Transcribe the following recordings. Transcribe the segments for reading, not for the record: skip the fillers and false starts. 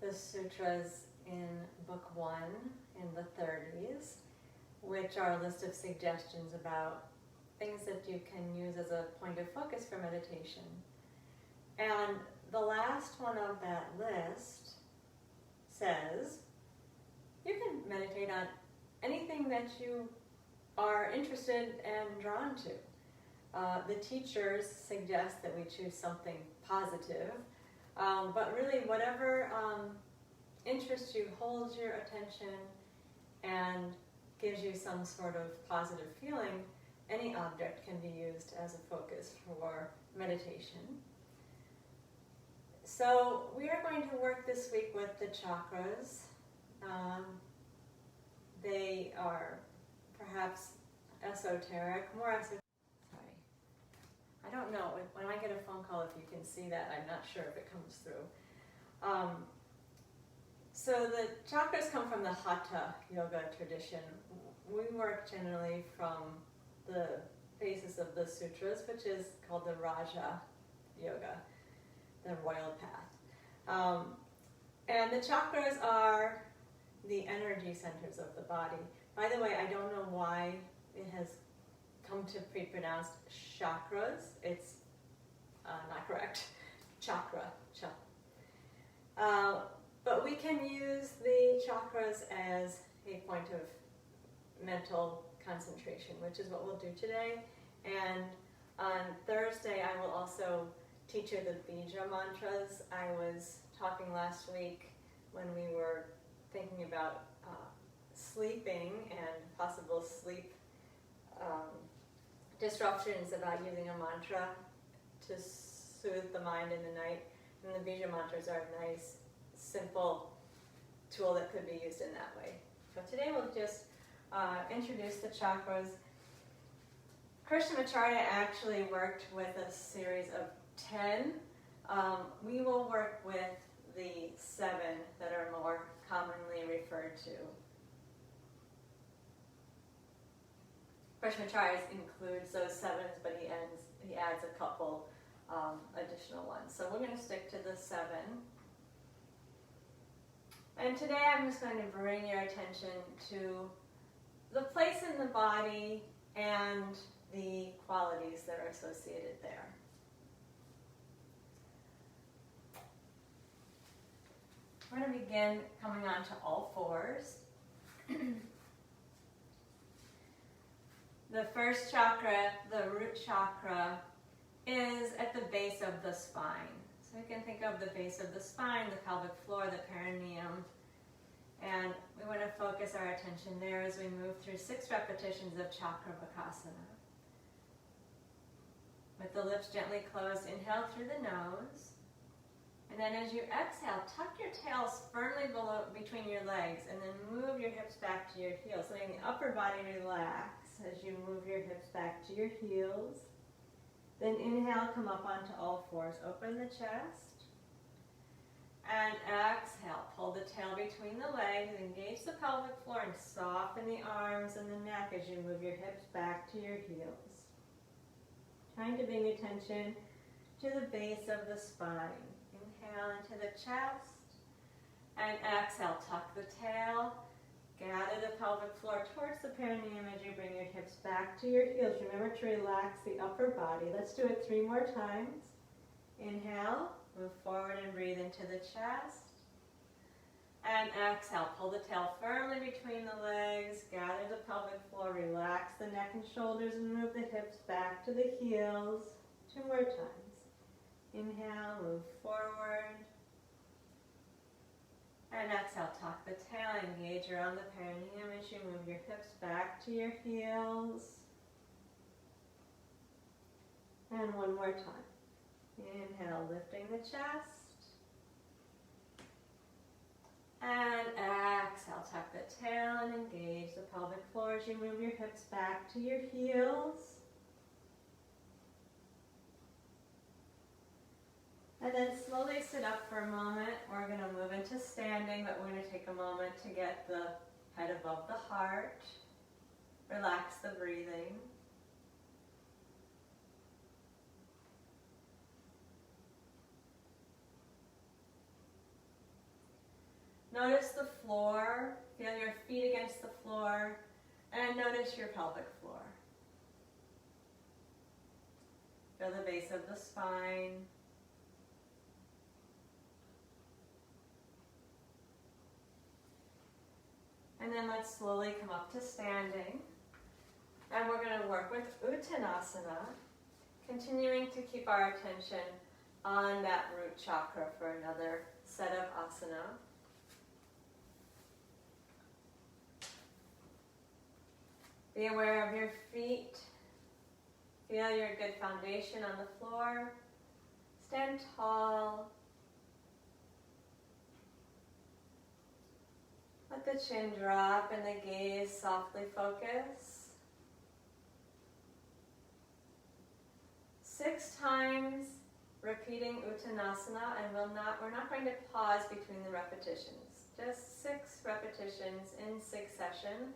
the sutras in book 1 in the 30s, which are a list of suggestions about things that you can use as a point of focus for meditation. And the last one of that list says you can meditate on anything that you are interested and drawn to. The teachers suggest that we choose something positive, but really whatever interests you, holds your attention, and gives you some sort of positive feeling, any object can be used as a focus for meditation. So we are going to work this week with the chakras. They are perhaps esoteric, more esoteric. Sorry. I don't know, when I get a phone call if you can see that, I'm not sure if it comes through. So the chakras come from the Hatha yoga tradition. We work generally from the basis of the sutras, which is called the Raja yoga, the royal path. And the chakras are the energy centers of the body. By the way, I don't know why it has come to be pronounced chakras. It's not correct. Chakra. But we can use the chakras as a point of mental concentration, which is what we'll do today. And on Thursday, I will also teach you the bija mantras. I was talking last week when we were thinking about sleeping and possible sleep disruptions, about using a mantra to soothe the mind in the night. And the bija mantras are a nice, simple tool that could be used in that way. So today we'll just introduce the chakras. Krishnamacharya actually worked with a series of 10. We will work with the 7 that are more commonly referred to. Krishnamacharya includes those 7s, but he adds a couple additional ones. So we're going to stick to the 7. And today I'm just going to bring your attention to the place in the body and the qualities that are associated there. We're going to begin coming on to all fours. The first chakra, the root chakra, is at the base of the spine. So you can think of the base of the spine, the pelvic floor, the perineum. And we want to focus our attention there as we move through 6 repetitions of Cakravakasana. With the lips gently closed, inhale through the nose. And then as you exhale, tuck your tails firmly between your legs and then move your hips back to your heels, letting the upper body relax as you move your hips back to your heels. Then inhale, come up onto all fours. Open the chest. And exhale, pull the tail between the legs, engage the pelvic floor, and soften the arms and the neck as you move your hips back to your heels. Trying to bring attention to the base of the spine. Inhale into the chest, and exhale, tuck the tail, gather the pelvic floor towards the perineum as you bring your hips back to your heels. Remember to relax the upper body. Let's do it 3 more times. Inhale, move forward and breathe into the chest. And exhale, pull the tail firmly between the legs, gather the pelvic floor, relax the neck and shoulders, and move the hips back to the heels. 2 more times. Inhale, move forward. And exhale, tuck the tail, engage around the perineum as you move your hips back to your heels. And 1 more time. Inhale, lifting the chest. And exhale, tuck the tail and engage the pelvic floor as you move your hips back to your heels. And then slowly sit up for a moment. We're going to move into standing, but we're going to take a moment to get the head above the heart. Relax the breathing. Notice the floor, feel your feet against the floor, and notice your pelvic floor. Feel the base of the spine. And then let's slowly come up to standing. And we're going to work with Uttanasana, continuing to keep our attention on that root chakra for another set of asana. Be aware of your feet. Feel your good foundation on the floor. Stand tall. Let the chin drop and the gaze softly focus. 6 times repeating Uttanasana, and we're not going to pause between the repetitions. Just 6 repetitions in succession.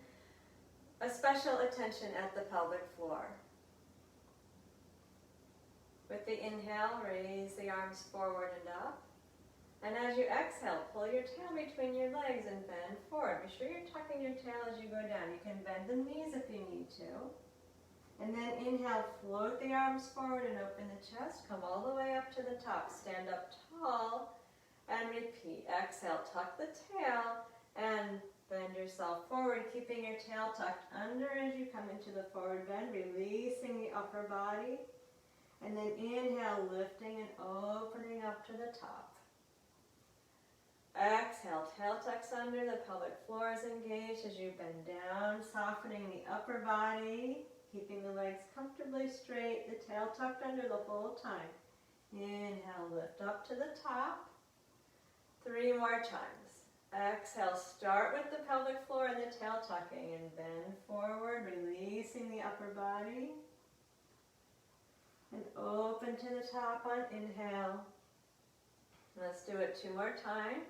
A special attention at the pelvic floor. With the inhale, raise the arms forward and up. And as you exhale, pull your tail between your legs and bend forward. Be sure you're tucking your tail as you go down. You can bend the knees if you need to. And then inhale, float the arms forward and open the chest. Come all the way up to the top. Stand up tall and repeat. Exhale, tuck the tail and bend yourself forward, keeping your tail tucked under as you come into the forward bend, releasing the upper body. And then inhale, lifting and opening up to the top. Exhale, tail tucks under, the pelvic floor is engaged as you bend down, softening the upper body, keeping the legs comfortably straight, the tail tucked under the whole time. Inhale, lift up to the top. 3 more times. Exhale, start with the pelvic floor and the tail tucking and bend forward, releasing the upper body. And open to the top on inhale. Let's do it 2 more times.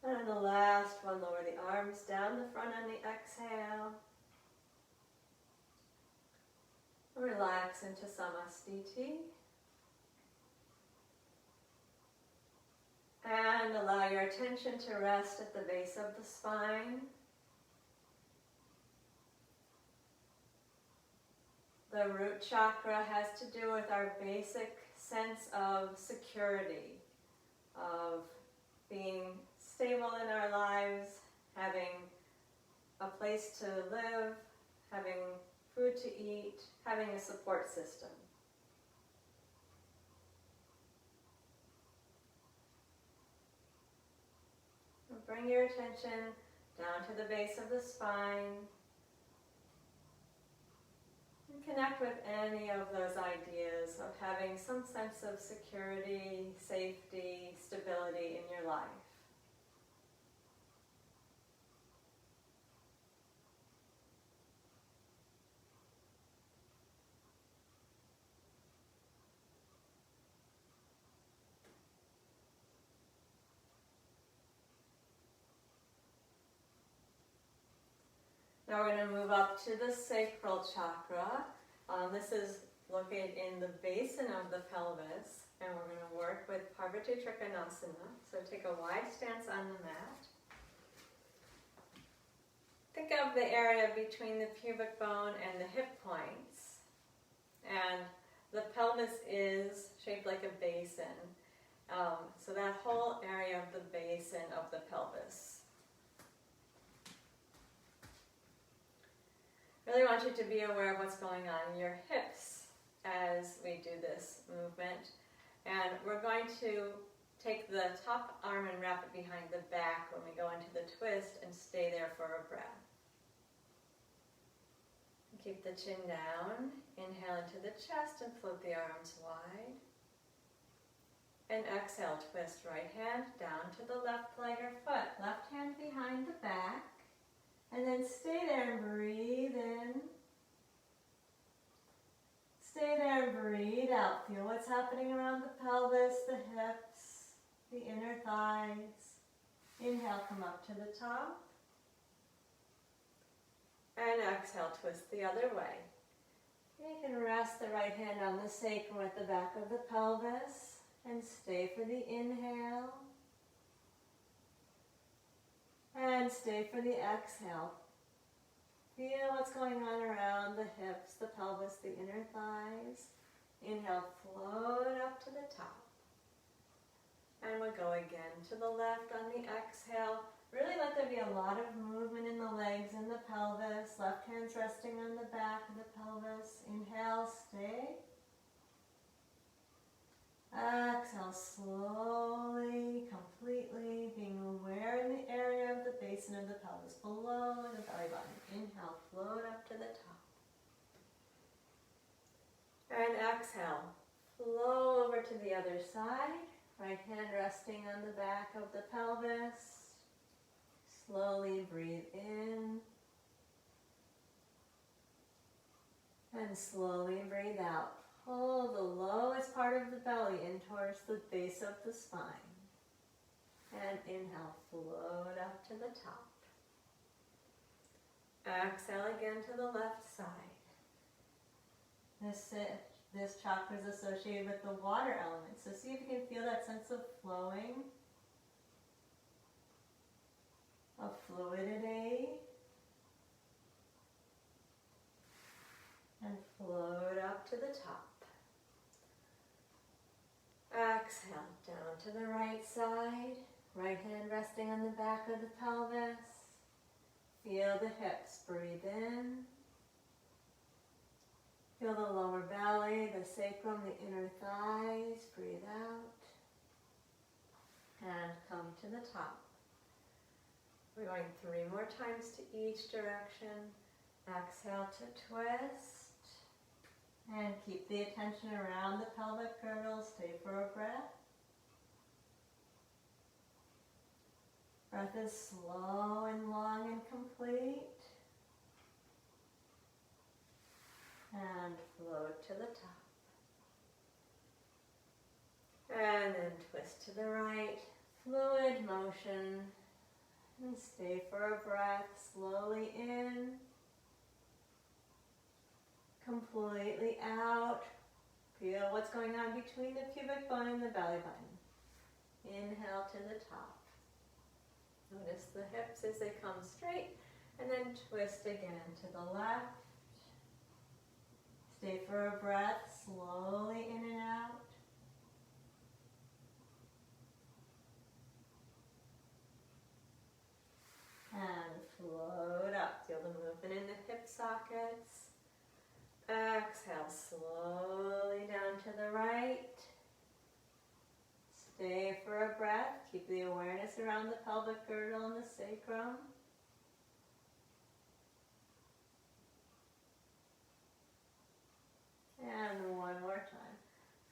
And the last one, lower the arms down the front on the exhale. Relax into Samastiti. And allow your attention to rest at the base of the spine. The root chakra has to do with our basic sense of security, of being stable in our lives, having a place to live, having food to eat, having a support system. And bring your attention down to the base of the spine and connect with any of those ideas of having some sense of security, safety, stability in your life. Now we're going to move up to the sacral chakra. This is located in the basin of the pelvis, and we're going to work with Parvati Trikonasana. So take a wide stance on the mat. Think of the area between the pubic bone and the hip points. And the pelvis is shaped like a basin. So that whole area of the basin of the pelvis. Really want you to be aware of what's going on in your hips as we do this movement. And we're going to take the top arm and wrap it behind the back when we go into the twist and stay there for a breath. Keep the chin down, inhale into the chest and float the arms wide. And exhale, twist right hand down to the left leg or foot, left hand behind the back. And then stay there and breathe feel what's happening around the pelvis, the hips, the inner thighs. Inhale, come up to the top. And exhale, twist the other way. You can rest the right hand on the sacrum at the back of the pelvis and stay for the inhale. And stay for the exhale. Feel what's going on around the hips, the pelvis, the inner thighs. Inhale, float up to the top. And we'll go again to the left on the exhale. Really let there be a lot of movement in the legs and the pelvis. Left hand's resting on the back of the pelvis. Inhale, stay. Exhale, slowly, completely, being aware in the area of the basin of the pelvis, below the belly button. Inhale, float up to the top. And exhale, flow over to the other side. Right hand resting on the back of the pelvis. Slowly breathe in. And slowly breathe out. Pull the lowest part of the belly in towards the base of the spine. And inhale, float up to the top. Exhale again to the left side. This chakra is associated with the water element. So see if you can feel that sense of flowing, of fluidity. And float up to the top. Exhale, down to the right side. Right hand resting on the back of the pelvis. Feel the hips. Breathe in. Feel the lower belly, the sacrum, the inner thighs. Breathe out. And come to the top. We're going 3 more times to each direction. Exhale to twist. And keep the attention around the pelvic girdle. Stay for a breath. Breath is slow and long and complete. And float to the top. And then twist to the right. Fluid motion. And stay for a breath. Slowly in. Completely out. Feel what's going on between the pubic bone and the belly button. Inhale to the top. Notice the hips as they come straight, and then twist again to the left. Stay for a breath, slowly in and out. And float up. Feel the movement in the hip sockets. Exhale, slowly down to the right. Stay for a breath. Keep the awareness around the pelvic girdle and the sacrum. And one more time.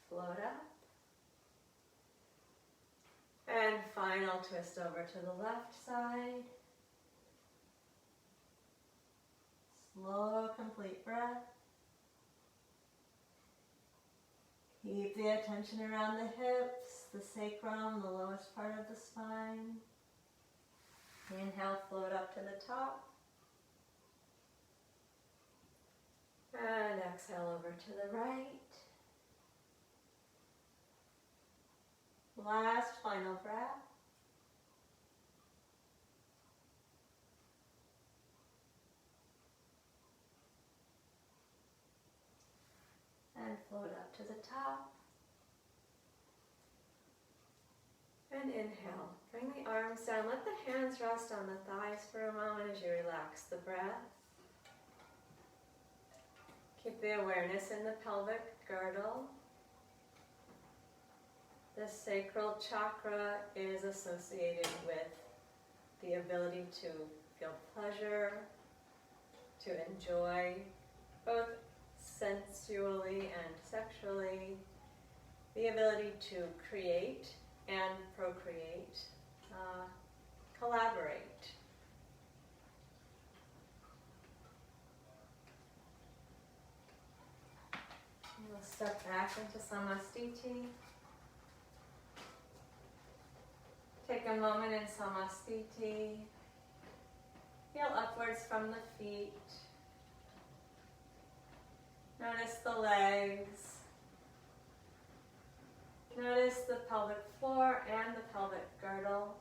Float up. And final twist over to the left side. Slow, complete breath. Keep the attention around the hips, the sacrum, the lowest part of the spine. Inhale, float up to the top. And exhale over to the right. Last final breath. And float up to the top. And inhale. Bring the arms down. Let the hands rest on the thighs for a moment as you relax the breath. Keep the awareness in the pelvic girdle. The sacral chakra is associated with the ability to feel pleasure, to enjoy both sensually and sexually, the ability to create and procreate, collaborate. We'll Step back into Samastiti. Take a moment in Samastiti. Feel upwards from the feet. Notice the legs. Notice the pelvic floor and the pelvic girdle.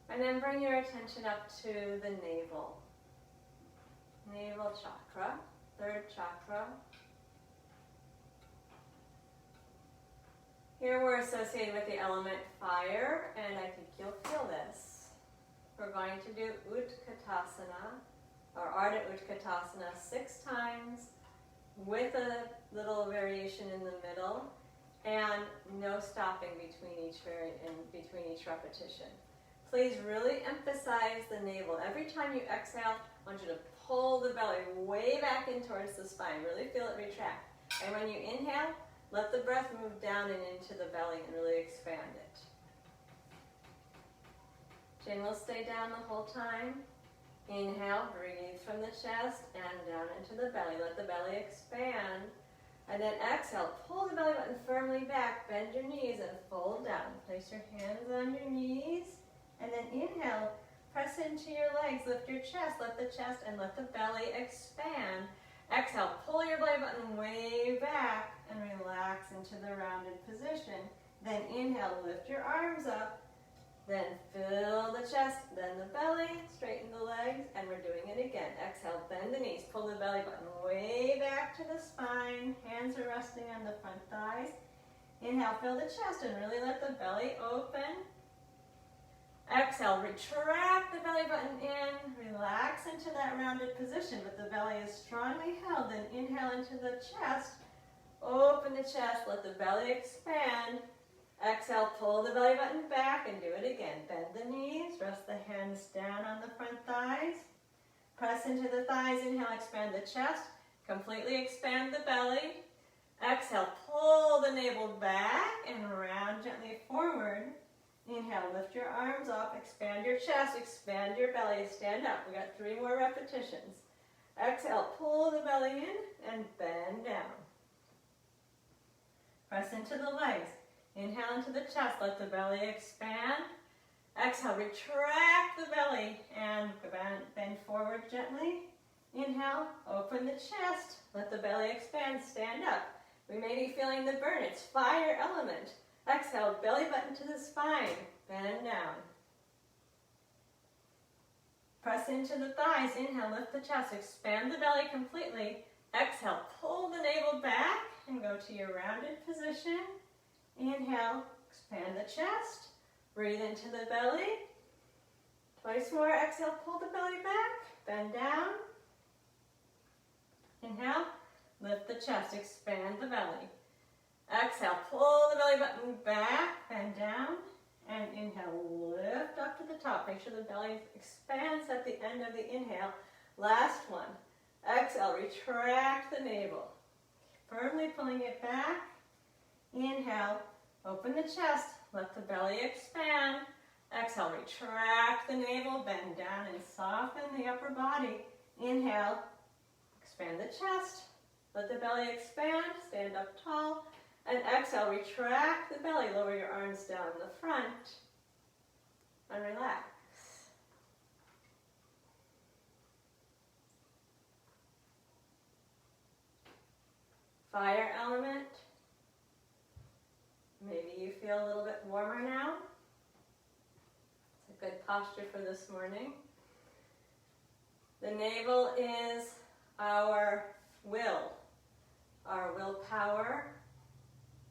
And then bring your attention up to the navel. Navel chakra, third chakra. Here we're associated with the element fire, and I think you'll feel this. We're going to do Utkatasana, or Ardha Utkatasana 6 times with a little variation in the middle, and no stopping between each repetition. Please really emphasize the navel. Every time you exhale, I want you to pull the belly way back in towards the spine. Really feel it retract. And when you inhale, let the breath move down and into the belly and really expand it. Chin will stay down the whole time. Inhale, breathe from the chest and down into the belly. Let the belly expand. And then exhale, pull the belly button firmly back, bend your knees and fold down. Place your hands on your knees. And then inhale, press into your legs, lift your chest, let the chest and let the belly expand. Exhale, pull your belly button way back and relax into the rounded position. Then inhale, lift your arms up. Then fill the chest, then the belly, straighten the legs, and we're doing it again. Exhale, bend the knees, pull the belly button way back to the spine. Hands are resting on the front thighs. Inhale, fill the chest and really let the belly open. Exhale, retract the belly button in, relax into that rounded position, but the belly is strongly held. Then inhale into the chest, open the chest, let the belly expand. Exhale, pull the belly button back and do it again. Bend the knees, rest the hands down on the front thighs. Press into the thighs, inhale, expand the chest, completely expand the belly. Exhale, pull the navel back and round gently forward. Inhale, lift your arms up, expand your chest, expand your belly, stand up. We got 3 more repetitions. Exhale, pull the belly in and bend down. Press into the legs. Inhale into the chest, let the belly expand. Exhale, retract the belly and bend forward gently. Inhale, open the chest, let the belly expand, stand up. We may be feeling the burn, it's fire element. Exhale, belly button to the spine, bend down. Press into the thighs, inhale, lift the chest, expand the belly completely. Exhale, pull the navel back and go to your rounded position. Inhale, expand the chest, breathe into the belly. Twice more, exhale, pull the belly back, bend down. Inhale, lift the chest, expand the belly. Exhale, pull the belly button back, bend down, and inhale, lift up to the top. Make sure the belly expands at the end of the inhale. Last one. Exhale, retract the navel. Firmly pulling it back. Inhale, open the chest, let the belly expand. Exhale, retract the navel, bend down and soften the upper body. Inhale, expand the chest, let the belly expand, stand up tall. And exhale, retract the belly, lower your arms down the front, and relax. Fire element. Maybe you feel a little bit warmer now. It's a good posture for this morning. The navel is our will, our willpower,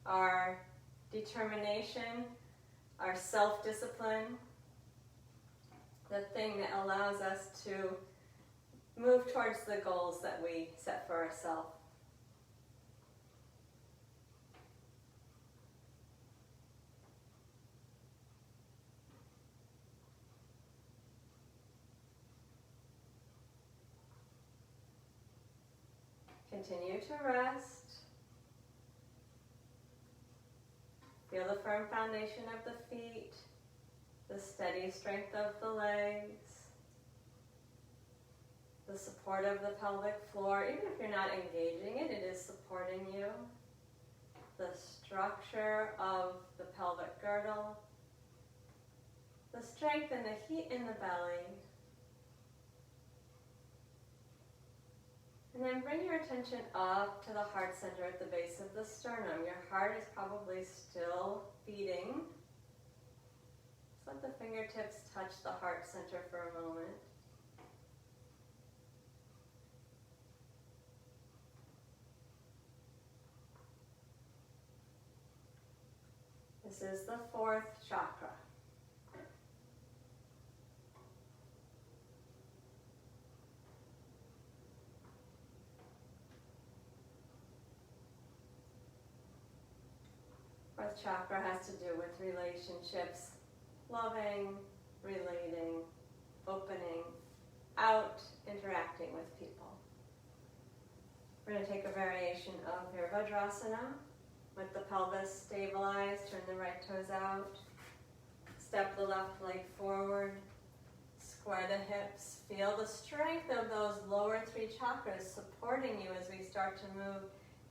our determination, our self-discipline, the thing that allows us to move towards the goals that we set for ourselves. Continue to rest. Feel the firm foundation of the feet. the steady strength of the legs, the support of the pelvic floor. Even if you're not engaging it, it is supporting you. The structure of the pelvic girdle, the strength and the heat in the belly. And then bring your attention up to the heart center at the base of the sternum. Your heart is probably still beating. Just let the fingertips touch the heart center for a moment. This is the fourth chakra. Fourth chakra has to do with relationships, loving, relating, opening, out, interacting with people. We're going to take a variation of Virabhadrasana with the pelvis stabilized. Turn the right toes out. Step the left leg forward. Square the hips. Feel the strength of those lower three chakras supporting you as we start to move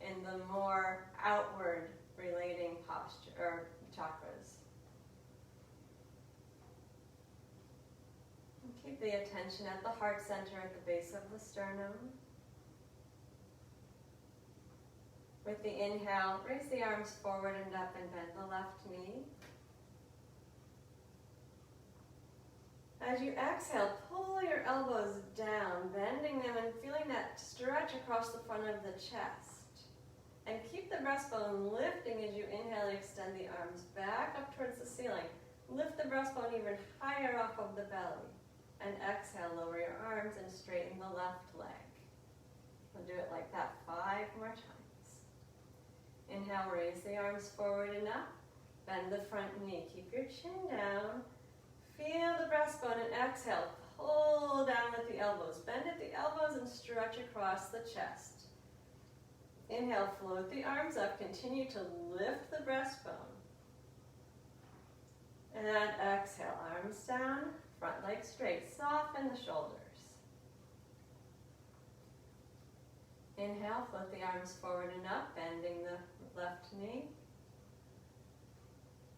in the more outward relating posture or chakras. And keep the attention at the heart center at the base of the sternum. With the inhale, raise the arms forward and up and bend the left knee. As you exhale, pull your elbows down, bending them and feeling that stretch across the front of the chest. And keep the breastbone lifting as you inhale and extend the arms back up towards the ceiling. Lift the breastbone even higher off of the belly. And exhale, lower your arms and straighten the left leg. We'll do it like that 5 more times. Inhale, raise the arms forward and up. Bend the front knee. Keep your chin down. Feel the breastbone and exhale. Pull down with the elbows. Bend at the elbows and stretch across the chest. Inhale, float the arms up. Continue to lift the breastbone. And exhale, arms down, front leg straight. Soften the shoulders. Inhale, float the arms forward and up, bending the left knee.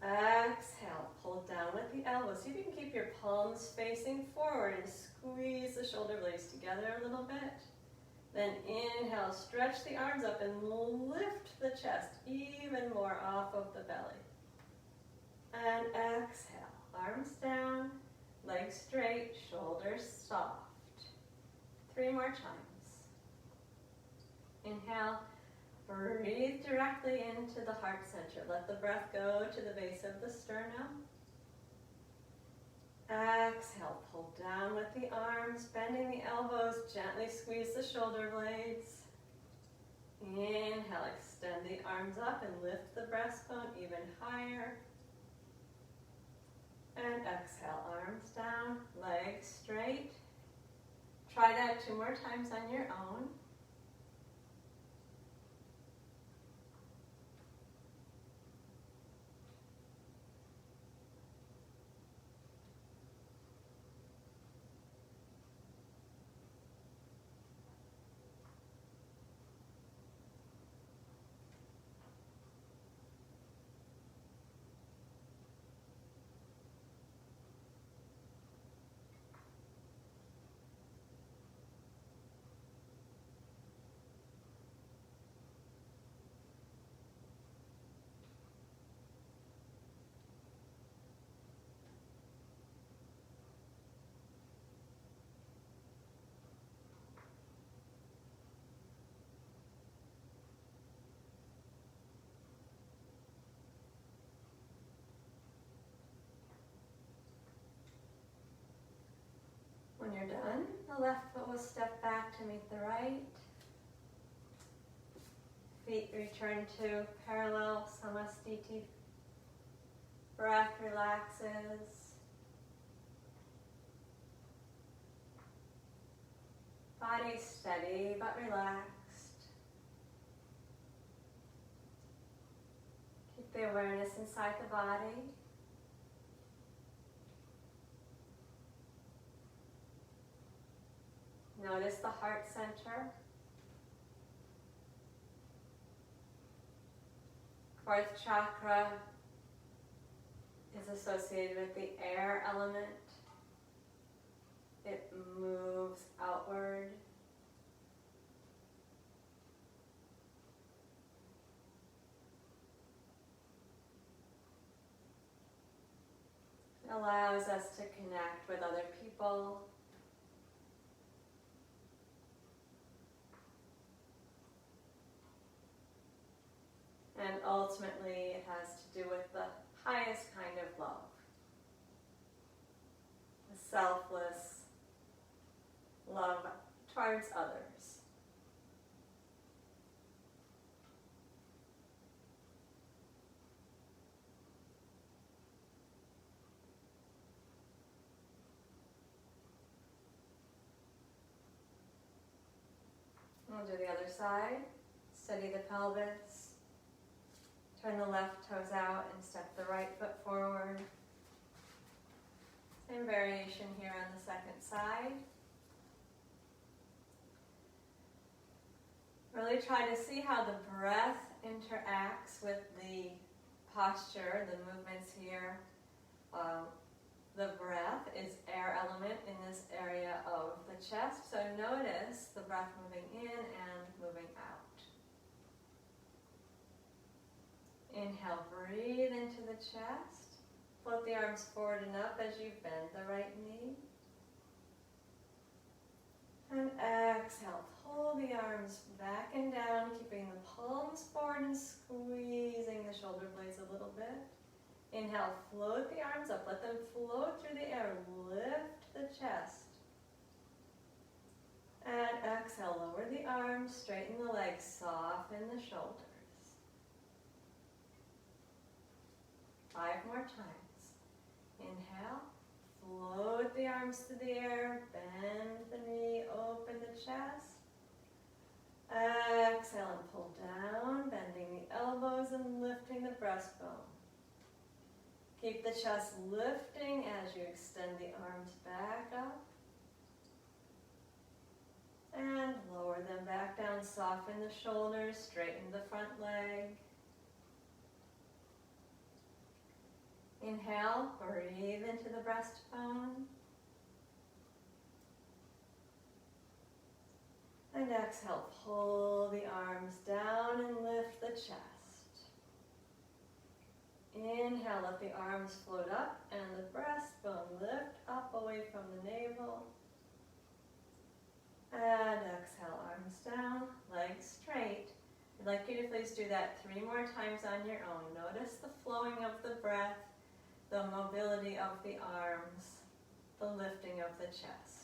Exhale, pull down with the elbows. See if you can keep your palms facing forward and squeeze the shoulder blades together a little bit. Then inhale, stretch the arms up and lift the chest even more off of the belly. And exhale, arms down, legs straight, shoulders soft. 3 more times. Inhale, breathe directly into the heart center. Let the breath go to the base of the sternum. Exhale, pull down with the arms, bending the elbows, gently squeeze the shoulder blades. Inhale, extend the arms up and lift the breastbone even higher. And exhale, arms down, legs straight. Try that 2 more times on your own. When you're done, the left foot will step back to meet the right. Feet return to parallel samastiti. Breath relaxes. Body steady but relaxed. Keep the awareness inside the body. Notice the heart center. Fourth chakra is associated with the air element. It moves outward. It allows us to connect with other people. And ultimately, it has to do with the highest kind of love. The selfless love towards others. We'll do the other side. Steady the pelvis. Turn the left toes out and step the right foot forward. Same variation here on the second side. Really try to see how the breath interacts with the posture, the movements here. The breath is air element in this area of the chest, so notice the breath moving in and moving out. Inhale, breathe into the chest. Float the arms forward and up as you bend the right knee. And exhale, pull the arms back and down, keeping the palms forward and squeezing the shoulder blades a little bit. Inhale, float the arms up, let them float through the air, lift the chest. And exhale, lower the arms, straighten the legs, soften the shoulders. 5 more times. Inhale, float the arms through the air, bend the knee, open the chest. Exhale and pull down, bending the elbows and lifting the breastbone. Keep the chest lifting as you extend the arms back up. And lower them back down, soften the shoulders, straighten the front leg. Inhale, breathe into the breastbone. And exhale, pull the arms down and lift the chest. Inhale, let the arms float up and the breastbone lift up away from the navel. And exhale, arms down, legs straight. I'd like you to please do that 3 more times on your own. Notice the flowing of the breath, the mobility of the arms, the lifting of the chest.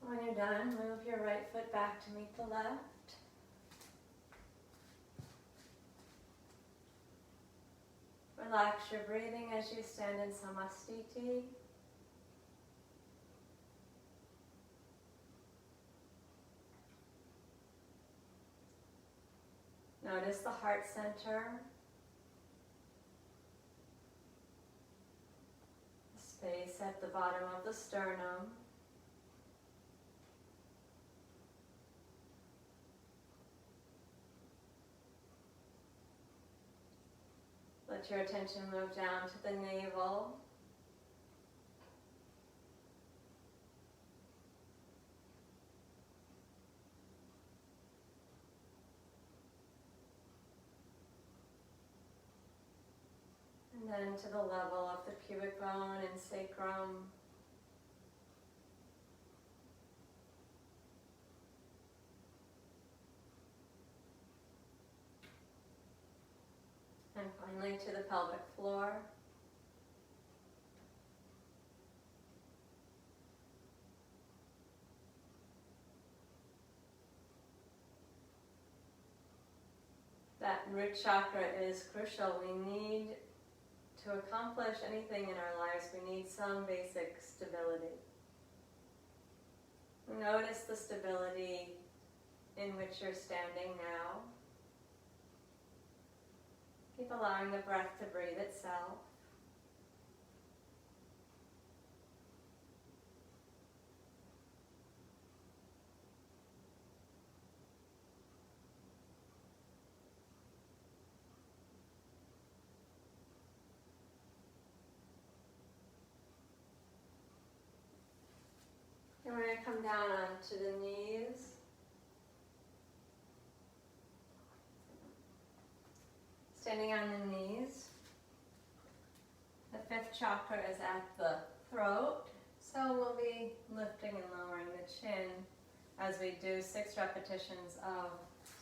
When you're done, move your right foot back to meet the left. Relax your breathing as you stand in Samastiti. Notice the heart center, the space at the bottom of the sternum. Let your attention move down to the navel. And then to the level of the pubic bone and sacrum. And finally to the pelvic floor. That root chakra is crucial. We need to accomplish anything in our lives, we need some basic stability. Notice the stability in which you're standing now. Keep allowing the breath to breathe itself. And we're going to come down onto the knees. Standing on the knees. The fifth chakra is at the throat, so we'll be lifting and lowering the chin as we do 6 repetitions of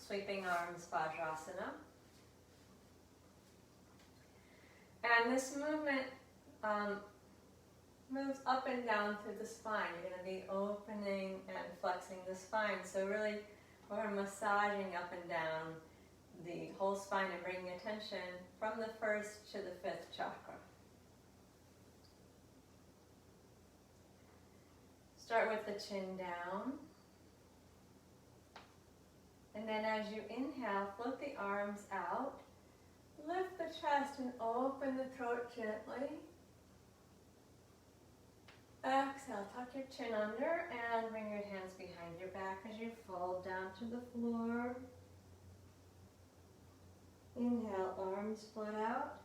sweeping arms Vajrasana. And this movement moves up and down through the spine. You're going to be opening and flexing the spine. So really, we're massaging up and down the whole spine and bringing attention from the first to the fifth chakra. Start with the chin down. And then as you inhale, float the arms out. Lift the chest and open the throat gently. Exhale, tuck your chin under and bring your hands behind your back as you fold down to the floor. Inhale, arms float out.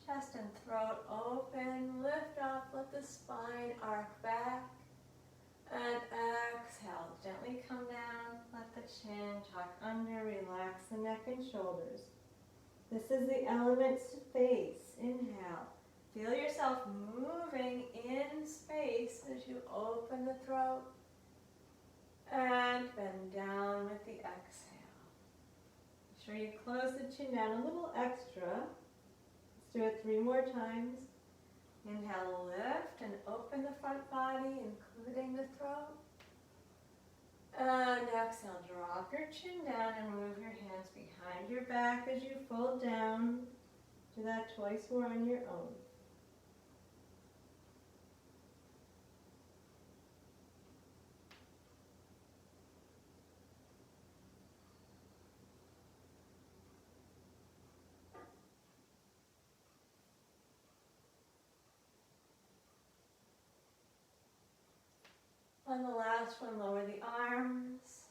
Chest and throat open. Lift up, let the spine arc back. And exhale, gently come down. Let the chin tuck under. Relax the neck and shoulders. This is the element space. Inhale. Feel yourself moving in space as you open the throat. And bend down with the exhale. Make sure you close the chin down a little extra. Let's do it 3 more times. Inhale, lift and open the front body, including the throat. And exhale, drop your chin down and move your hands behind your back as you fold down. Do that twice more on your own. On the last one, lower the arms.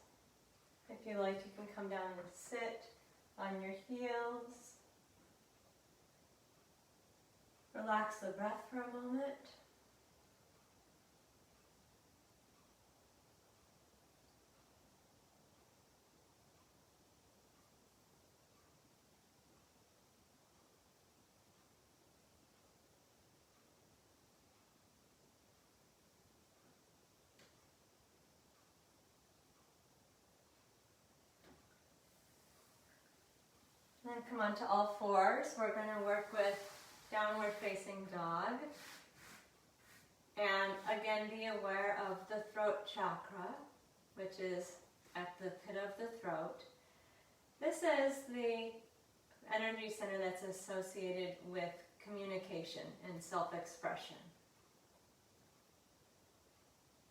If you like, you can come down and sit on your heels. Relax the breath for a moment. Then come on to all fours. We're going to work with downward facing dog. And again, be aware of the throat chakra, which is at the pit of the throat. This is the energy center that's associated with communication and self-expression.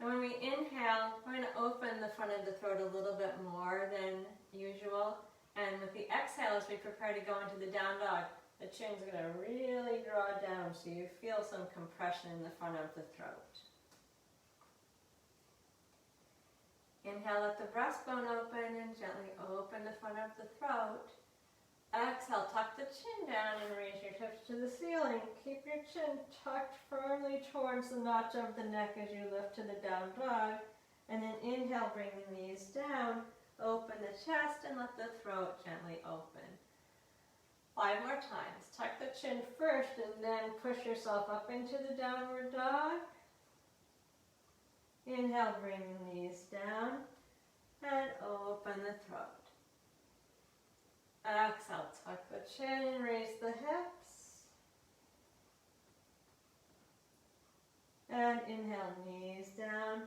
And when we inhale, we're going to open the front of the throat a little bit more than usual. And with the exhale, as we prepare to go into the down dog, the chin's going to really draw down so you feel some compression in the front of the throat. Inhale, let the breastbone open and gently open the front of the throat. Exhale, tuck the chin down and raise your hips to the ceiling. Keep your chin tucked firmly towards the notch of the neck as you lift to the down dog. And then inhale, bring the knees down, open the chest and let the throat gently open. 5 more times. Tuck the chin first and then push yourself up into the downward dog. Inhale, bring the knees down and open the throat. Exhale, tuck the chin and raise the hips. And inhale, knees down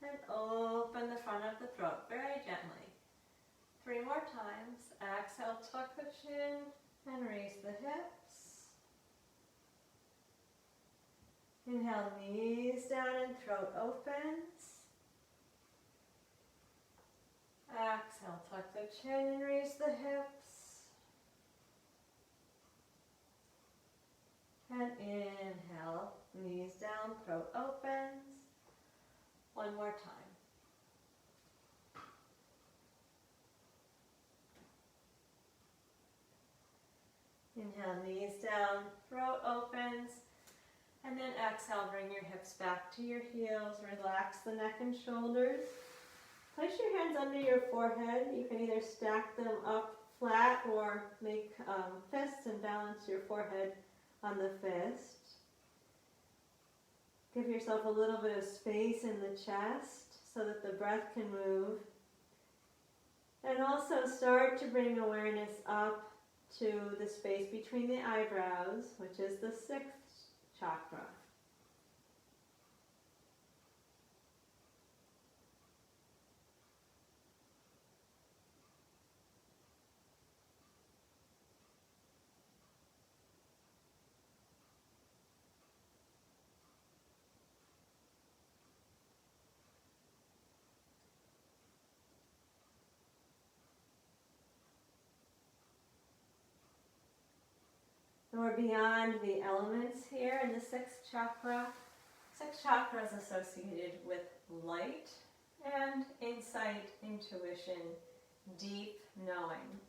and open the front of the throat very gently. 3 more times. Exhale, tuck the chin and raise the hips. Inhale, knees down and throat opens. Exhale, tuck the chin and raise the hips. And inhale, knees down, throat opens. 1 more time. Inhale, knees down, throat opens. And then exhale, bring your hips back to your heels. Relax the neck and shoulders. Place your hands under your forehead. You can either stack them up flat or make fists and balance your forehead on the fist. Give yourself a little bit of space in the chest so that the breath can move. And also start to bring awareness up to the space between the eyebrows, which is the 6th chakra. And we're beyond the elements here in the 6th chakra. 6th chakra is associated with light and insight, intuition, deep knowing.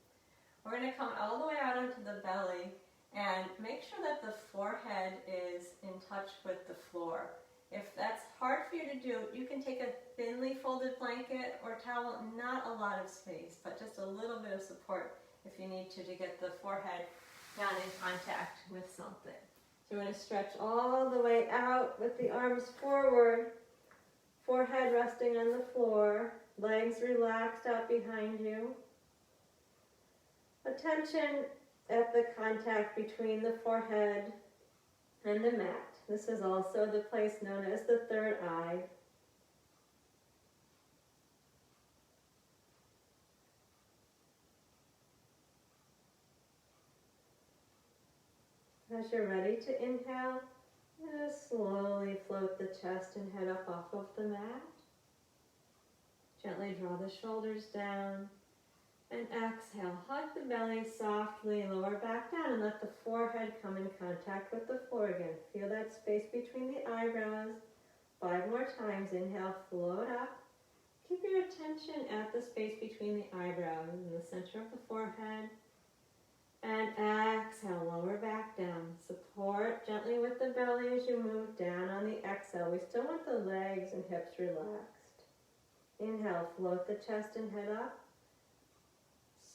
We're going to come all the way out onto the belly and make sure that the forehead is in touch with the floor. If that's hard for you to do, you can take a thinly folded blanket or towel, not a lot of space, but just a little bit of support if you need to get the forehead down in contact with something. So we're going to stretch all the way out with the arms forward, forehead resting on the floor, legs relaxed out behind you. Attention at the contact between the forehead and the mat. This is also the place known as the 3rd eye. As you're ready to inhale, just slowly float the chest and head up off of the mat. Gently draw the shoulders down. And exhale, hug the belly softly, lower back down and let the forehead come in contact with the floor again. Feel that space between the eyebrows. 5 more times. Inhale, float up. Keep your attention at the space between the eyebrows in the center of the forehead. And exhale, lower back down. Support gently with the belly as you move down on the exhale. We still want the legs and hips relaxed. Inhale, float the chest and head up.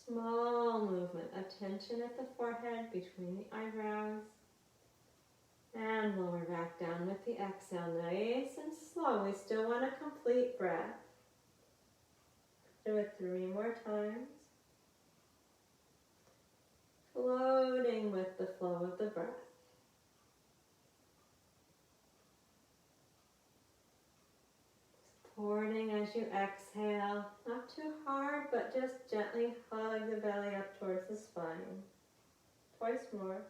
Small movement, attention at the forehead between the eyebrows. And lower back down with the exhale, nice and slow. We still want a complete breath. Do it 3 more times. Floating with the flow of the breath. Supporting as you exhale, not too hard, but just gently hug the belly up towards the spine. Twice more.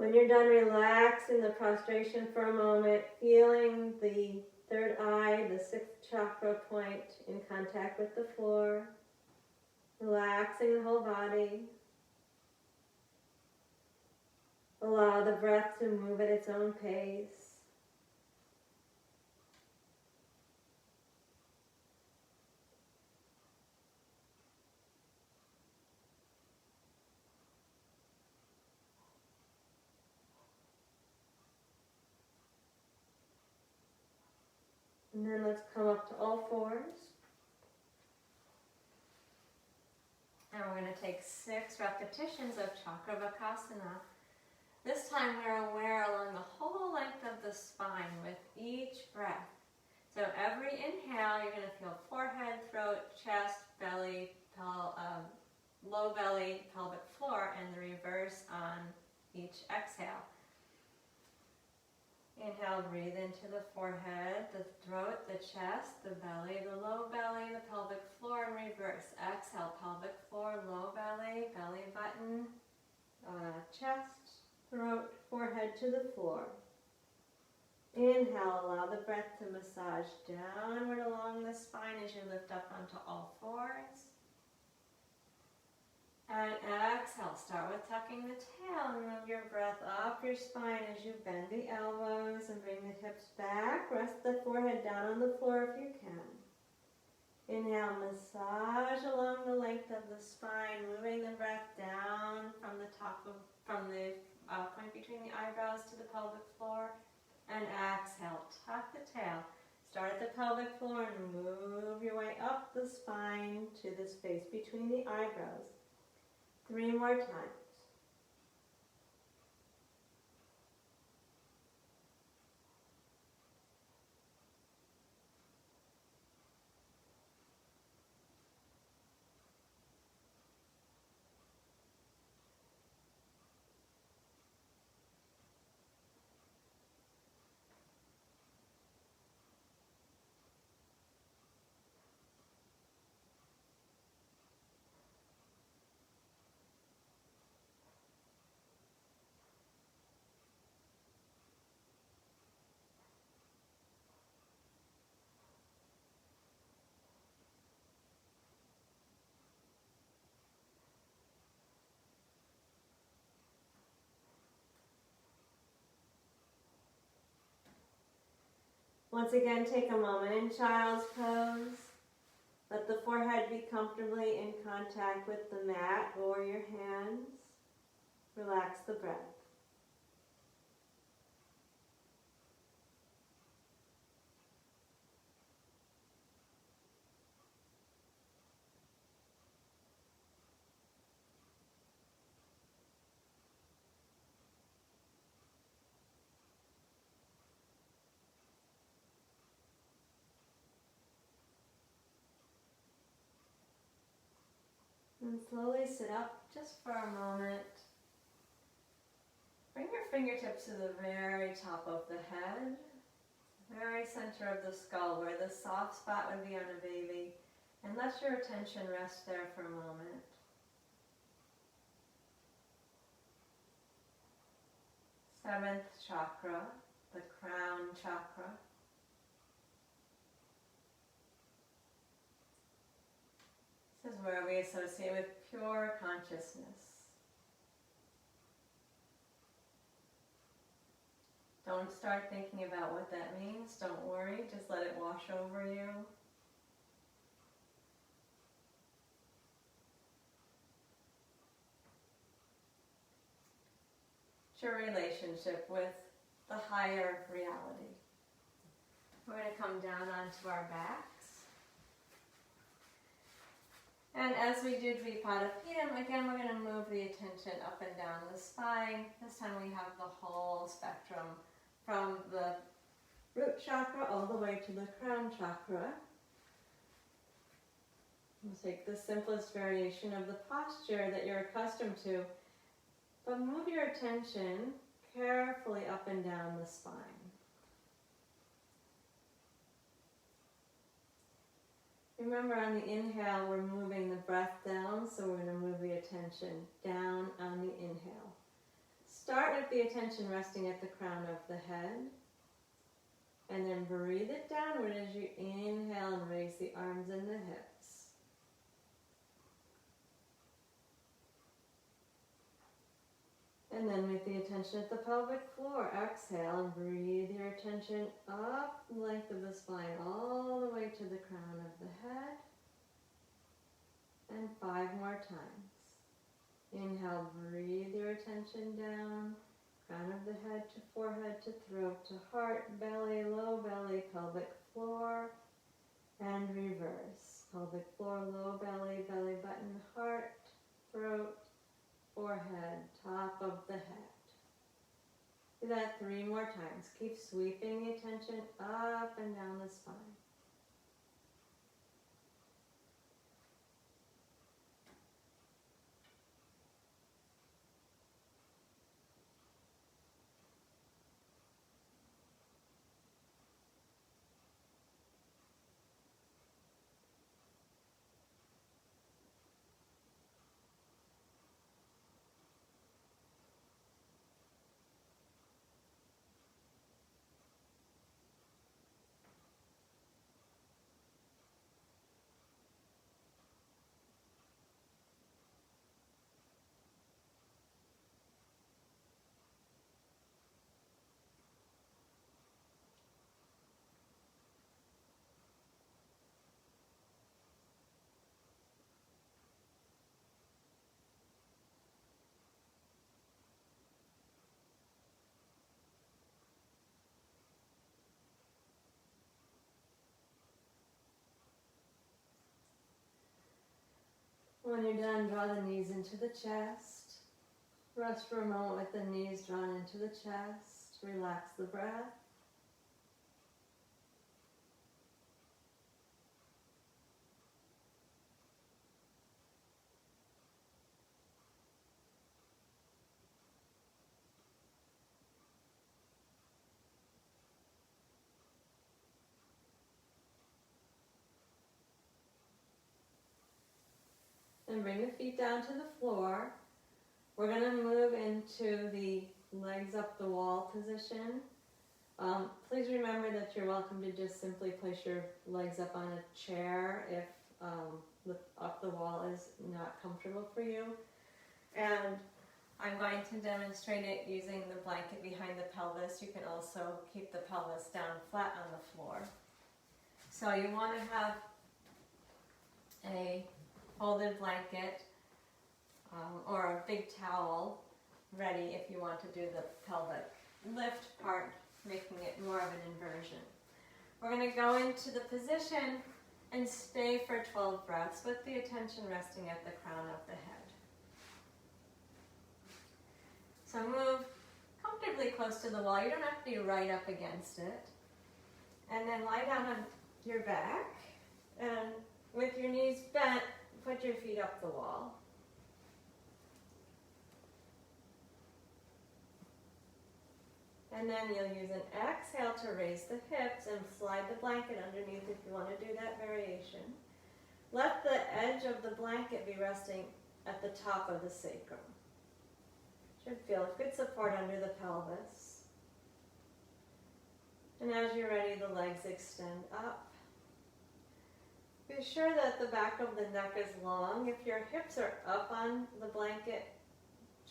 When you're done, relax in the prostration for a moment, feeling the third eye, the sixth chakra point in contact with the floor, relaxing the whole body. Allow the breath to move at its own pace. And then let's come up to all fours. And we're going to take 6 repetitions of Cakravakasana. This time we're aware along the whole length of the spine with each breath. So every inhale, you're going to feel forehead, throat, chest, belly, low belly, pelvic floor, and the reverse on each exhale. Inhale, breathe into the forehead, the throat, the chest, the belly, the low belly, the pelvic floor, and reverse. Exhale, pelvic floor, low belly, belly button, chest, throat, forehead to the floor. Inhale, allow the breath to massage downward along the spine as you lift up onto all fours. And exhale, start with tucking the tail and move your breath up your spine as you bend the elbows and bring the hips back. Rest the forehead down on the floor if you can. Inhale, massage along the length of the spine, moving the breath down from the point between the eyebrows to the pelvic floor. And exhale, tuck the tail. Start at the pelvic floor and move your way up the spine to the space between the eyebrows. 3 more times. Once again, take a moment in child's pose. Let the forehead be comfortably in contact with the mat or your hands. Relax the breath. And slowly sit up just for a moment. Bring your fingertips to the very top of the head, very center of the skull where the soft spot would be on a baby. And let your attention rest there for a moment. Seventh chakra, the crown chakra. This is where we associate with pure consciousness. Don't start thinking about what that means. Don't worry. Just let it wash over you. It's your relationship with the higher reality. We're going to come down onto our backs. And as we do Dvipadapidam, again we're going to move the attention up and down the spine. This time we have the whole spectrum from the root chakra all the way to the crown chakra. We'll take the simplest variation of the posture that you're accustomed to, but move your attention carefully up and down the spine. Remember, on the inhale, we're moving the breath down, so we're going to move the attention down on the inhale. Start with the attention resting at the crown of the head. And then breathe it downward as you inhale and raise the arms and the hips. And then with the attention at the pelvic floor, exhale and breathe your attention up the length of the spine all the way to the crown of the head. And 5 more times. Inhale, breathe your attention down, crown of the head to forehead to throat to heart, belly, low belly, pelvic floor, and reverse. Pelvic floor, low belly, belly button, heart, throat, forehead, top of the head. Do that 3 more times. Keep sweeping the attention up and down the spine. When you're done, draw the knees into the chest. Rest for a moment with the knees drawn into the chest. Relax the breath. And bring the feet down to the floor. We're going to move into the legs up the wall position. Please remember that you're welcome to just simply place your legs up on a chair if up the wall is not comfortable for you. And I'm going to demonstrate it using the blanket behind the pelvis. You can also keep the pelvis down flat on the floor. So you want to have a folded blanket or a big towel ready if you want to do the pelvic lift part, making it more of an inversion. We're going to go into the position and stay for 12 breaths with the attention resting at the crown of the head. So move comfortably close to the wall. You don't have to be right up against it. And then lie down on your back, and with your knees bent, put your feet up the wall. And then you'll use an exhale to raise the hips and slide the blanket underneath if you want to do that variation. Let the edge of the blanket be resting at the top of the sacrum. Should feel good support under the pelvis. And as you're ready, the legs extend up. Be sure that the back of the neck is long. If your hips are up on the blanket,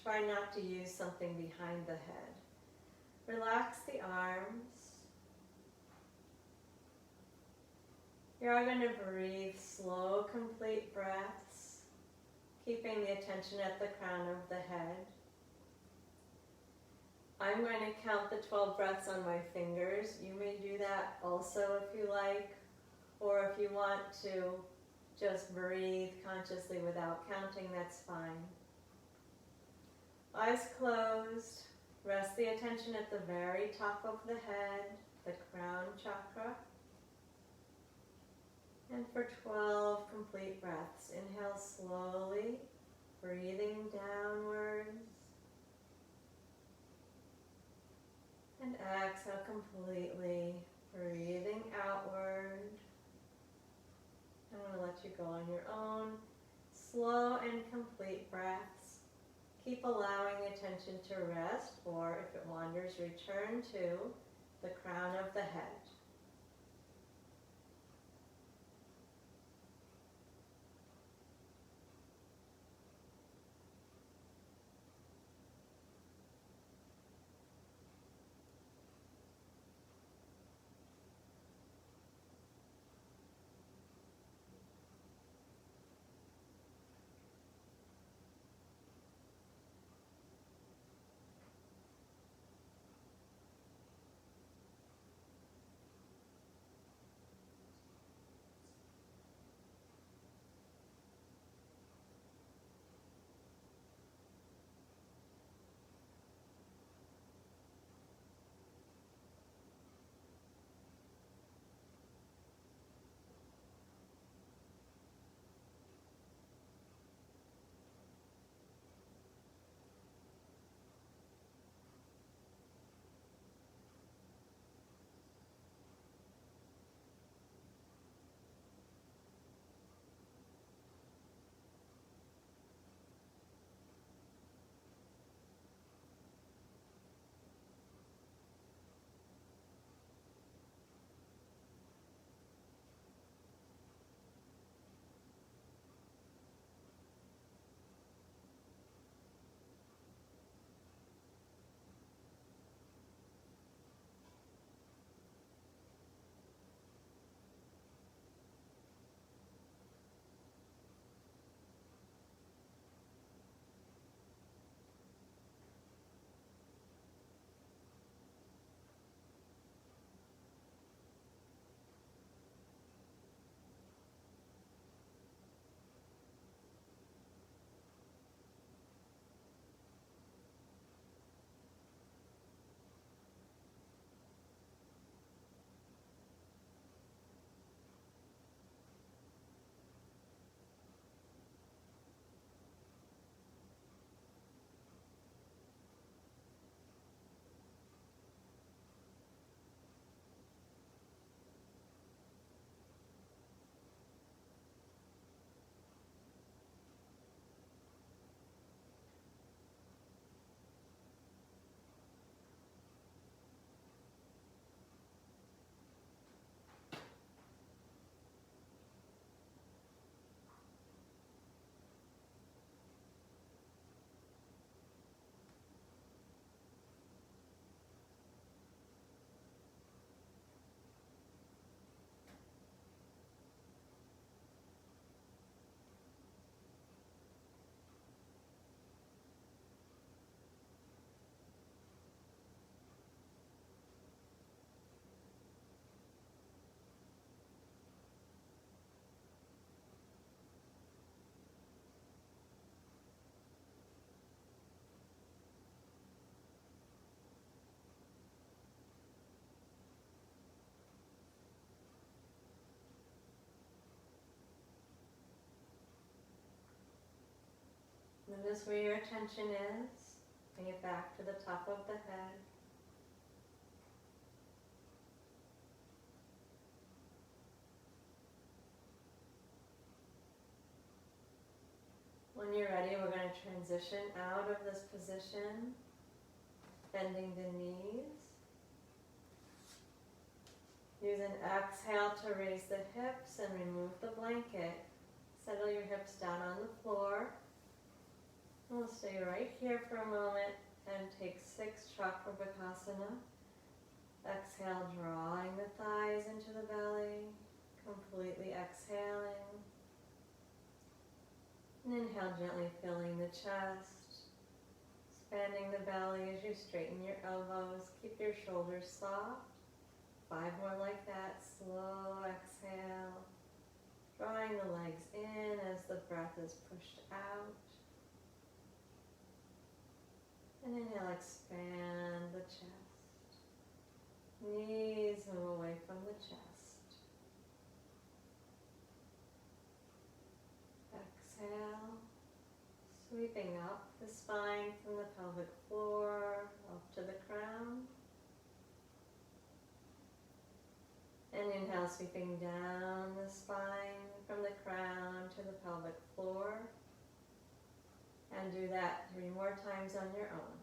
try not to use something behind the head. Relax the arms. You're going to breathe slow, complete breaths, keeping the attention at the crown of the head. I'm going to count the 12 breaths on my fingers. You may do that also if you like, or if you want to just breathe consciously without counting, that's fine. Eyes closed. Rest the attention at the very top of the head, the crown chakra. And for 12 complete breaths, inhale slowly, breathing downwards. And exhale completely, breathing outward. I'm going to let you go on your own. Slow and complete breaths. Keep keep allowing the attention to rest, or if it wanders, return to the crown of the head. Notice where your attention is. Bring it back to the top of the head. When you're ready, we're going to transition out of this position, bending the knees. Use an exhale to raise the hips and remove the blanket. Settle your hips down on the floor. We'll stay right here for a moment and take 6 Cakras. Exhale, drawing the thighs into the belly, completely exhaling. And inhale, gently filling the chest, expanding the belly as you straighten your elbows. Keep your shoulders soft. 5 more like that. Slow exhale, drawing the legs in as the breath is pushed out. And inhale, expand the chest. Knees move away from the chest. Exhale, sweeping up the spine from the pelvic floor up to the crown. And inhale, sweeping down the spine from the crown to the pelvic floor. And do that 3 more times on your own.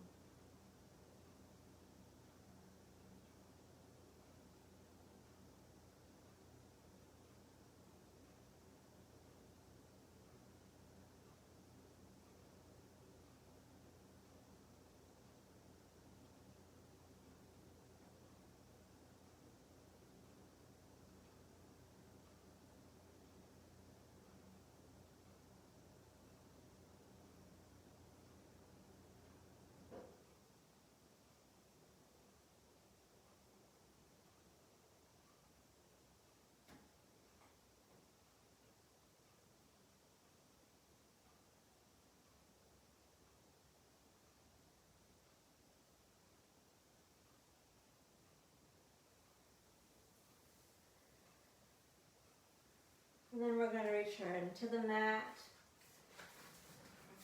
And then we're going to return to the mat.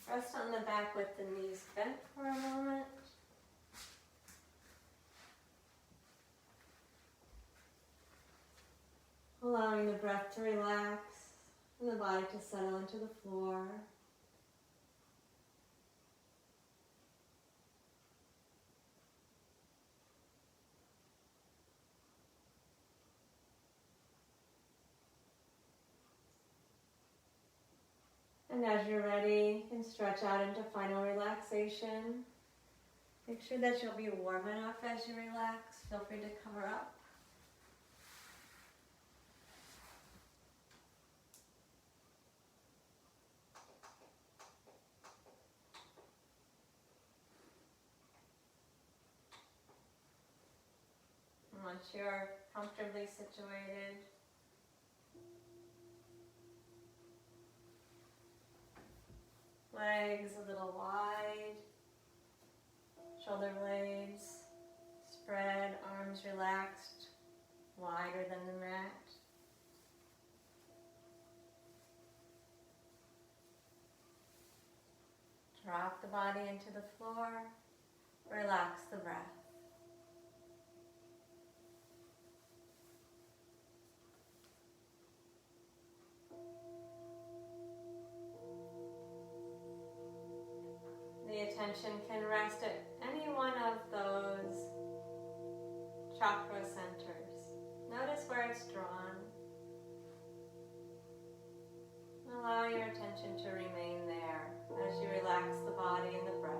Rest on the back with the knees bent for a moment. Allowing the breath to relax and the body to settle into the floor. And as you're ready, you can stretch out into final relaxation. Make sure that you'll be warm enough as you relax. Feel free to cover up. And once you're comfortably situated, legs a little wide, shoulder blades spread, arms relaxed, wider than the mat. Drop the body into the floor, relax the breath. The attention can rest at any one of those chakra centers. Notice where it's drawn. Allow your attention to remain there as you relax the body and the breath.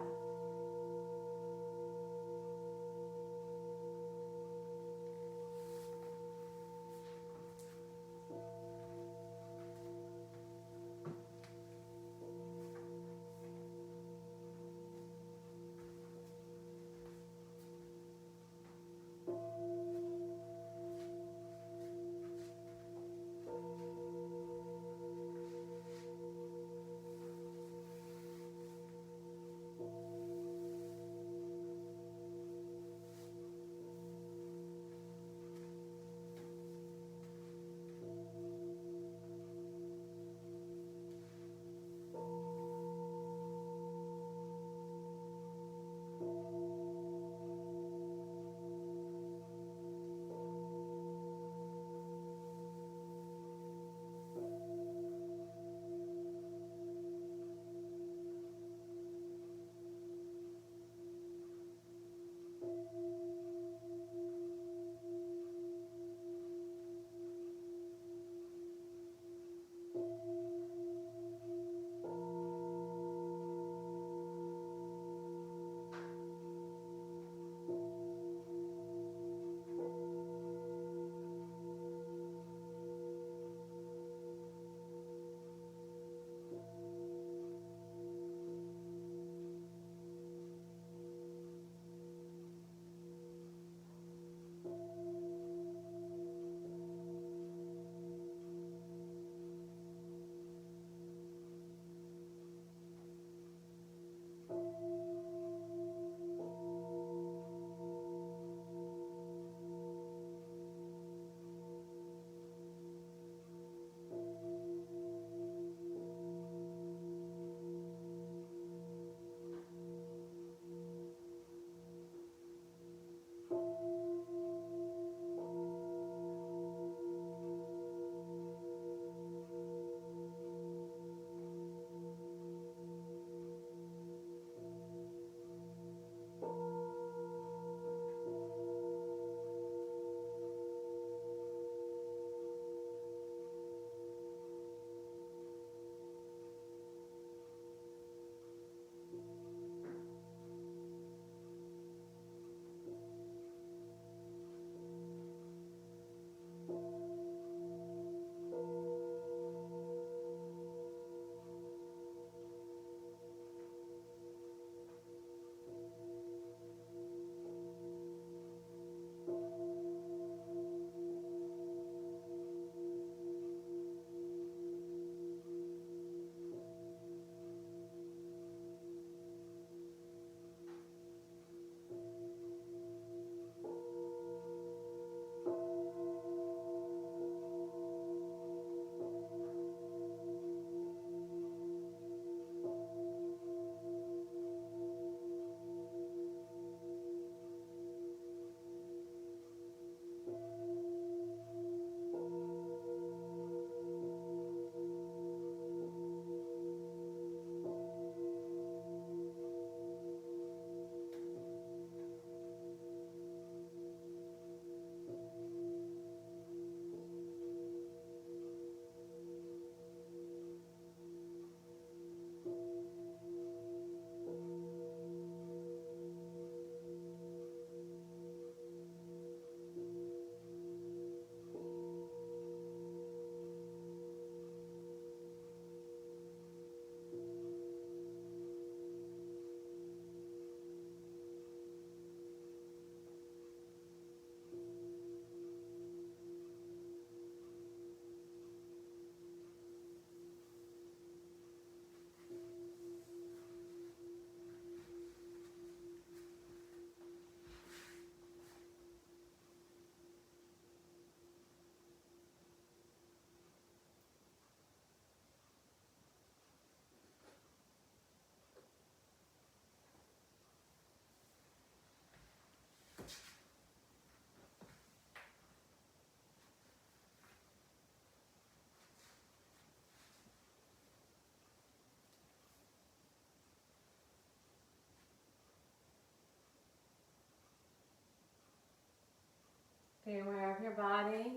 of your body,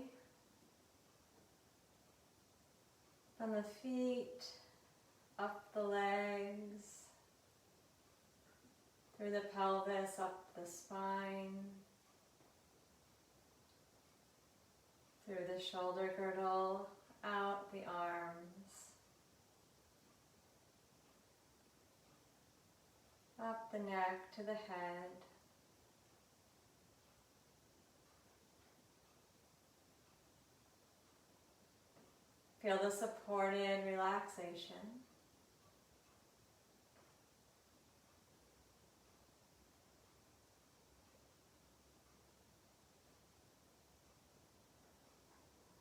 from the feet, up the legs, through the pelvis, up the spine, through the shoulder girdle, out the arms, up the neck to the head. Feel the supported relaxation.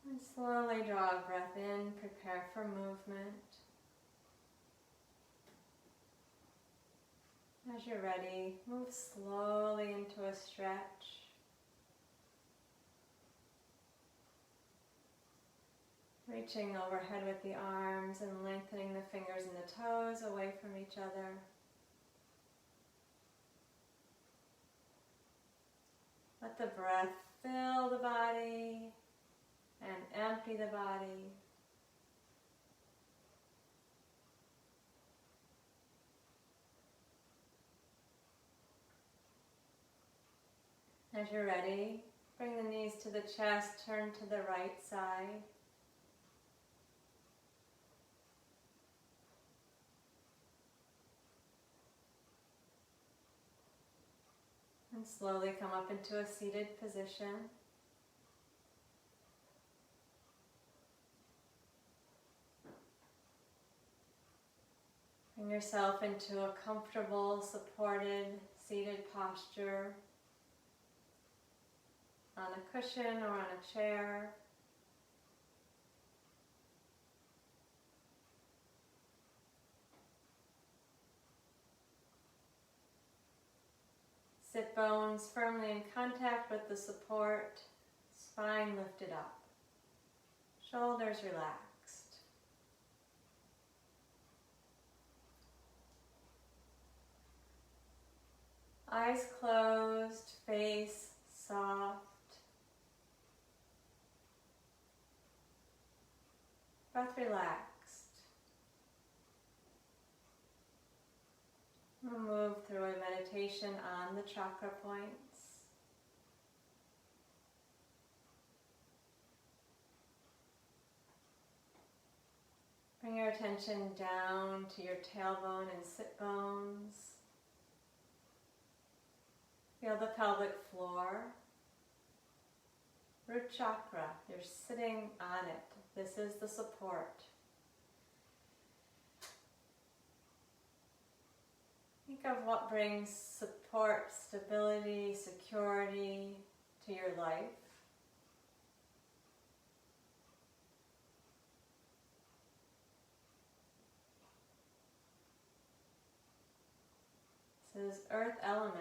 And slowly draw a breath in, prepare for movement. As you're ready, move slowly into a stretch. Reaching overhead with the arms and lengthening the fingers and the toes away from each other. Let the breath fill the body and empty the body. As you're ready, bring the knees to the chest, turn to the right side. And slowly come up into a seated position. Bring yourself into a comfortable, supported, seated posture on a cushion or on a chair. Sit bones firmly in contact with the support, spine lifted up, shoulders relaxed. Eyes closed, face soft. Breath relaxed. We'll move through a meditation on the chakra points. Bring your attention down to your tailbone and sit bones. Feel the pelvic floor. Root chakra, you're sitting on it. This is the support. Think of what brings support, stability, security to your life. This is earth element.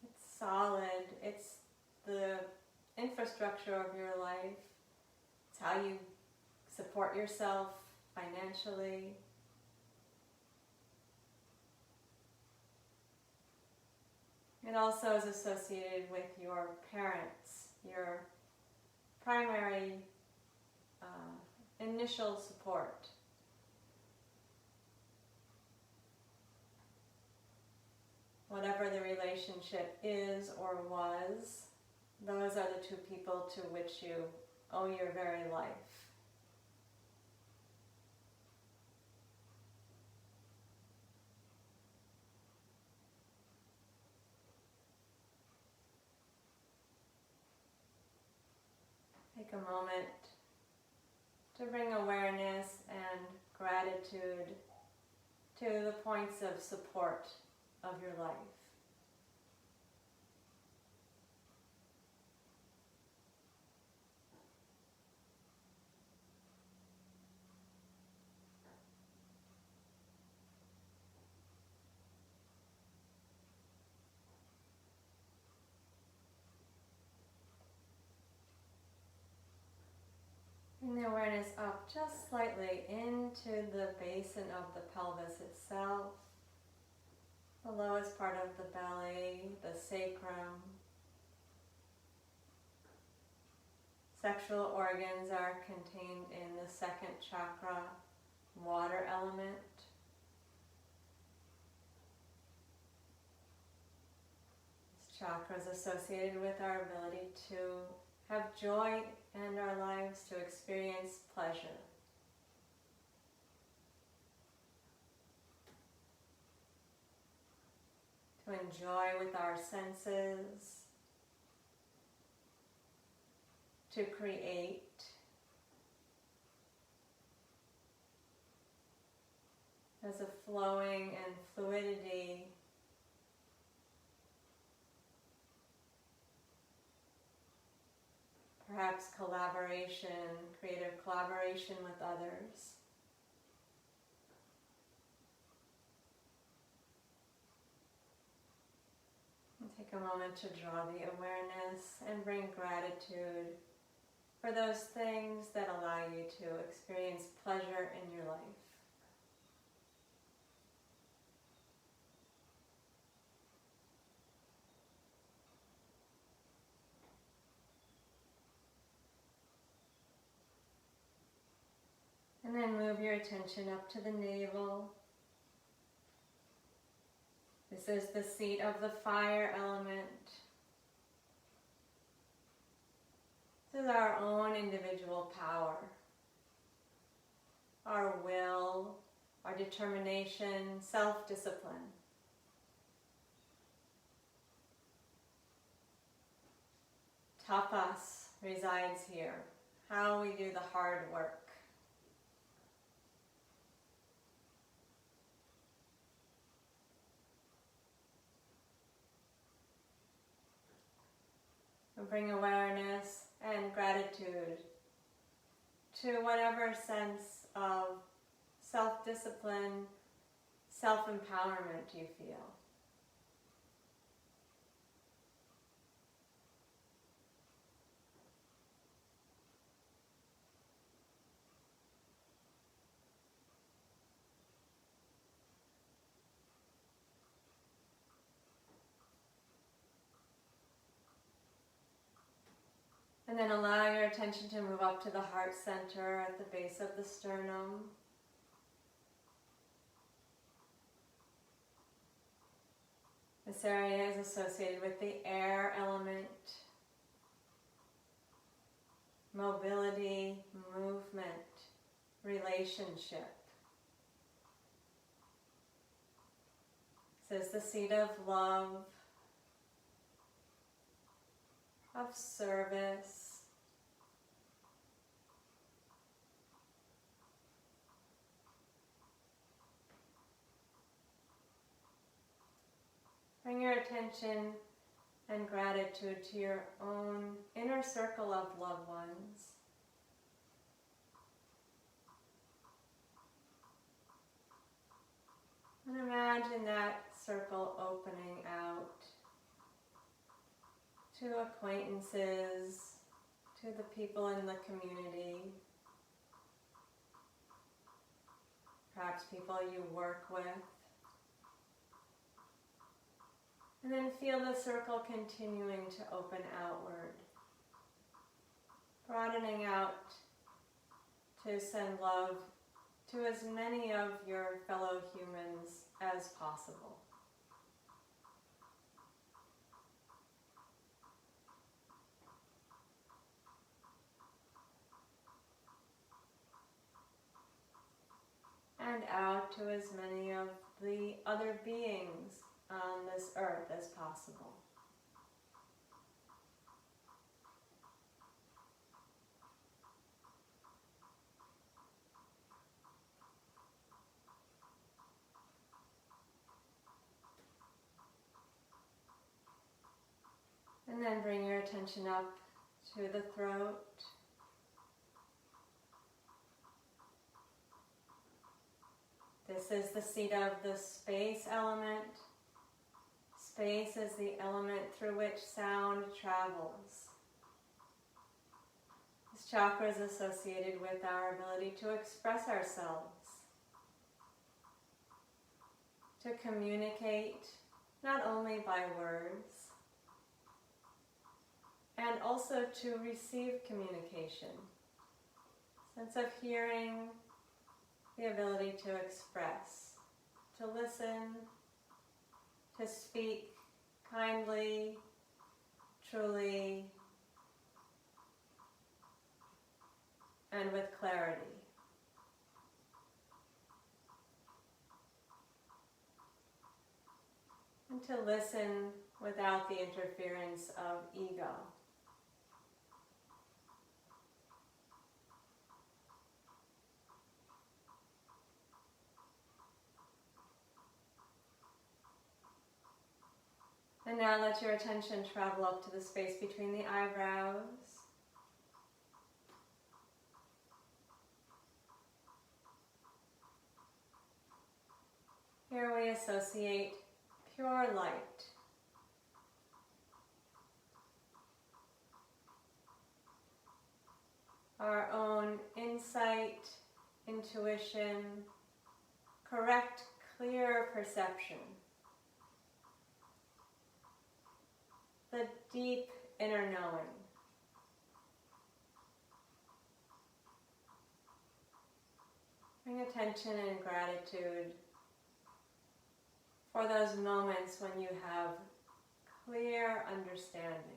It's solid. It's the infrastructure of your life. It's how you support yourself financially. It also is associated with your parents, your primary initial support. Whatever the relationship is or was, those are the two people to which you owe your very life. Take a moment to bring awareness and gratitude to the points of support of your life. Bring the awareness up just slightly into the basin of the pelvis itself. the lowest part of the belly, the sacrum. Sexual organs are contained in the second chakra, water element. This chakra is associated with our ability to have joy in our lives, to experience pleasure. To enjoy with our senses, to create, there's a flowing and fluidity perhaps collaboration, creative collaboration with others. And take a moment to draw the awareness and bring gratitude for those things that allow you to experience pleasure in your life. And then move your attention up to the navel. This is the seat of the fire element. This is our own individual power, our will, our determination, self-discipline. Tapas resides here, how we do the hard work. Bring awareness and gratitude to whatever sense of self-discipline, self-empowerment you feel. And then allow your attention to move up to the heart center at the base of the sternum. This area is associated with the air element, mobility, movement, relationship. This is the seat of love, of service. Bring your attention and gratitude to your own inner circle of loved ones. And imagine that circle opening out to acquaintances, to the people in the community, perhaps people you work with. And then feel the circle continuing to open outward, broadening out to send love to as many of your fellow humans as possible. And out to as many of the other beings on this earth as possible. And then bring your attention up to the throat. This is the seat of the space element. Space is the element through which sound travels. This chakra is associated with our ability to express ourselves, to communicate, not only by words, and also to receive communication. Sense of hearing, the ability to express, to listen, to speak kindly, truly, and with clarity. And to listen without the interference of ego. And now let your attention travel up to the space between the eyebrows. Here we associate pure light. Our own insight, intuition, correct, clear perception. The deep inner knowing. Bring attention and gratitude for those moments when you have clear understanding.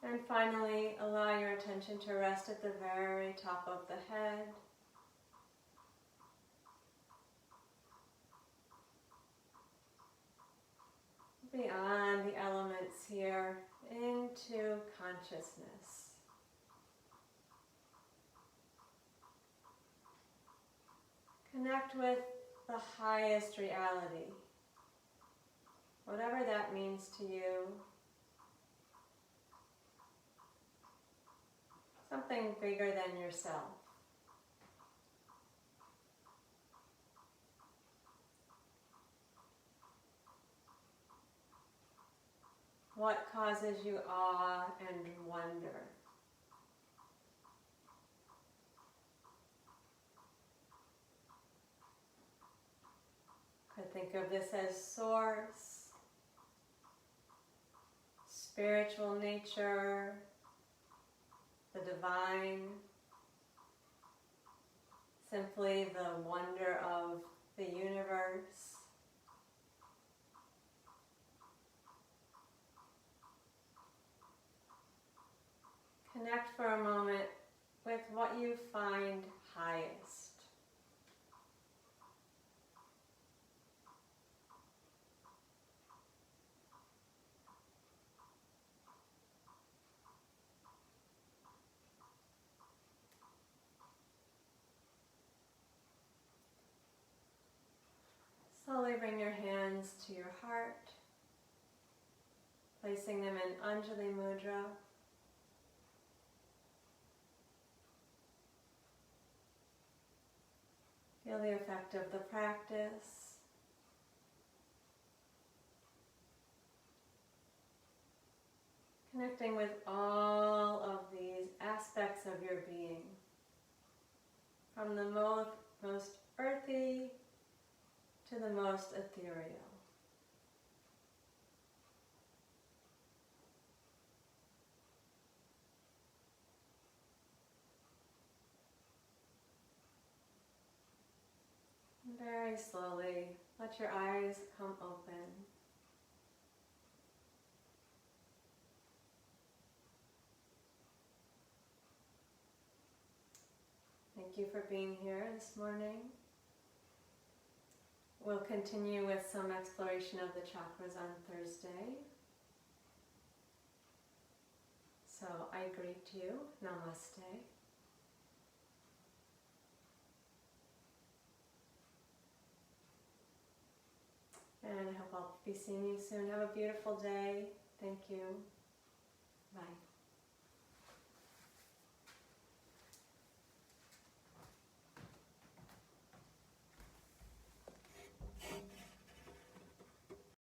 And finally, allow your attention to rest at the very top of the head. Beyond the elements here, into consciousness. Connect with the highest reality, whatever that means to you. Something bigger than yourself. What causes you awe and wonder? Could think of this as source, spiritual nature, the divine, simply the wonder of the universe. Connect for a moment with what you find highest. Slowly bring your hands to your heart, placing them in Anjali Mudra. Feel the effect of the practice. Connecting with all of these aspects of your being, from the most earthy to the most ethereal. Very slowly, let your eyes come open. Thank you for being here this morning. We'll continue with some exploration of the chakras on Thursday. So I greet you. Namaste. And I hope I'll be seeing you soon. Have a beautiful day. Thank you. Bye.